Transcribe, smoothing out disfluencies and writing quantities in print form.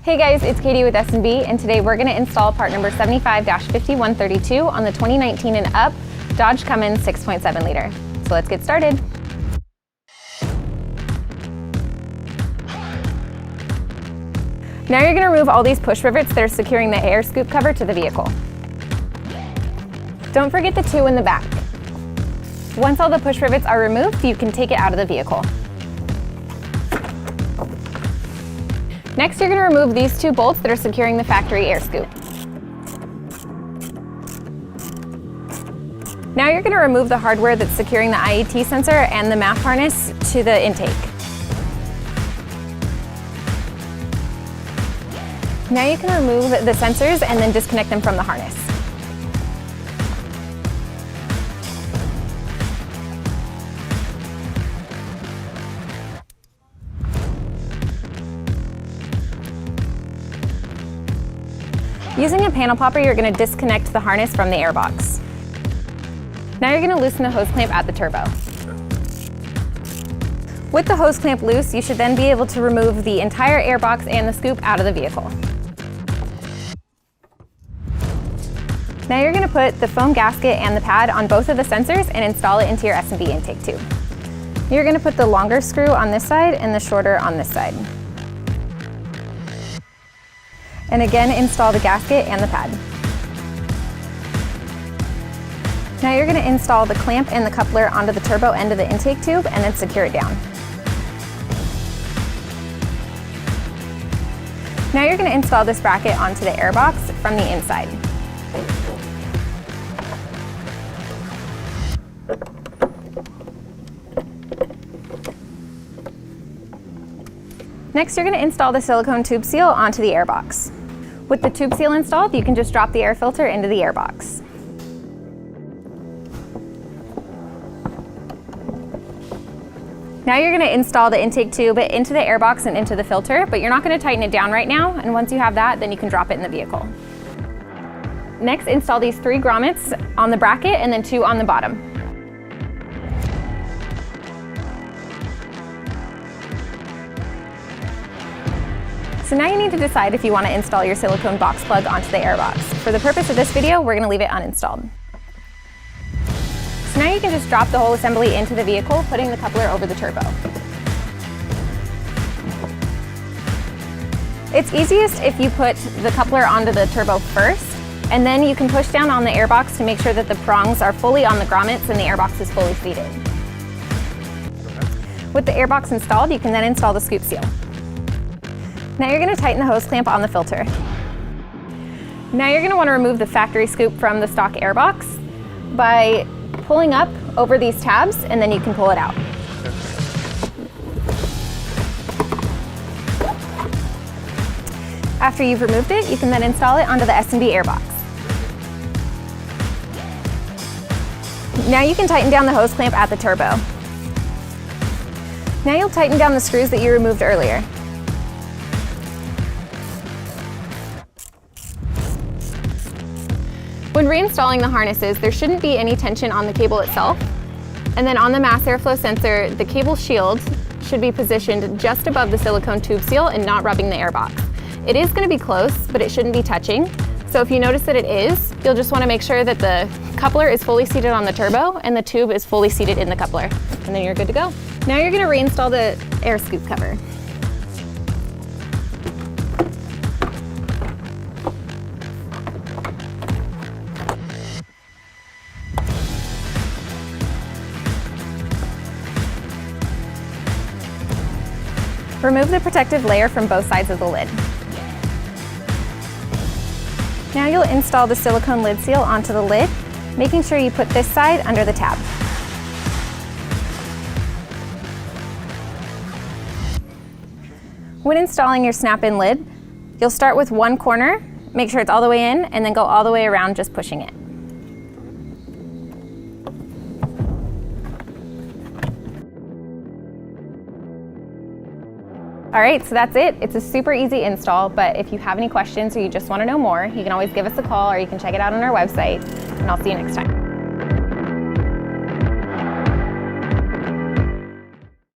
Hey guys, it's Katie with S&B, and today we're going to install part number 75-5132 on the 2019 and up Dodge Cummins 6.7 liter. So let's get started. Now you're going to remove all these push rivets that are securing the air scoop cover to the vehicle. Don't forget the two in the back. Once all the push rivets are removed, you can take it out of the vehicle. Next, you're going to remove these two bolts that are securing the factory air scoop. Now you're going to remove the hardware that's securing the IAT sensor and the MAP harness to the intake. Now you can remove the sensors and then disconnect them from the harness. Using a panel popper, you're going to disconnect the harness from the airbox. Now you're going to loosen the hose clamp at the turbo. With the hose clamp loose, you should then be able to remove the entire airbox and the scoop out of the vehicle. Now you're going to put the foam gasket and the pad on both of the sensors and install it into your S&B intake tube. You're going to put the longer screw on this side and the shorter on this side. And again, install the gasket and the pad. Now you're going to install the clamp and the coupler onto the turbo end of the intake tube and then secure it down. Now you're going to install this bracket onto the airbox from the inside. Next, you're going to install the silicone tube seal onto the airbox. With the tube seal installed, you can just drop the air filter into the airbox. Now you're going to install the intake tube into the airbox and into the filter, but you're not going to tighten it down right now, and once you have that, then you can drop it in the vehicle. Next, install these 3 grommets on the bracket and then 2 on the bottom. So now you need to decide if you want to install your silicone box plug onto the airbox. For the purpose of this video, we're going to leave it uninstalled. So now you can just drop the whole assembly into the vehicle, putting the coupler over the turbo. It's easiest if you put the coupler onto the turbo first, and then you can push down on the airbox to make sure that the prongs are fully on the grommets and the airbox is fully seated. With the airbox installed, you can then install the scoop seal. Now you're going to tighten the hose clamp on the filter. Now you're going to want to remove the factory scoop from the stock airbox by pulling up over these tabs, and then you can pull it out. After you've removed it, you can then install it onto the S&B airbox. Now you can tighten down the hose clamp at the turbo. Now you'll tighten down the screws that you removed earlier. When reinstalling the harnesses, there shouldn't be any tension on the cable itself. And then on the mass airflow sensor, the cable shield should be positioned just above the silicone tube seal and not rubbing the airbox. It is going to be close, but it shouldn't be touching. So if you notice that it is, you'll just want to make sure that the coupler is fully seated on the turbo and the tube is fully seated in the coupler. And then you're good to go. Now you're going to reinstall the air scoop cover. Remove the protective layer from both sides of the lid. Now you'll install the silicone lid seal onto the lid, making sure you put this side under the tab. When installing your snap-in lid, you'll start with one corner, make sure it's all the way in, and then go all the way around just pushing it. All right, so that's it. It's a super easy install, but if you have any questions or you just want to know more, you can always give us a call or you can check it out on our website, and I'll see you next time.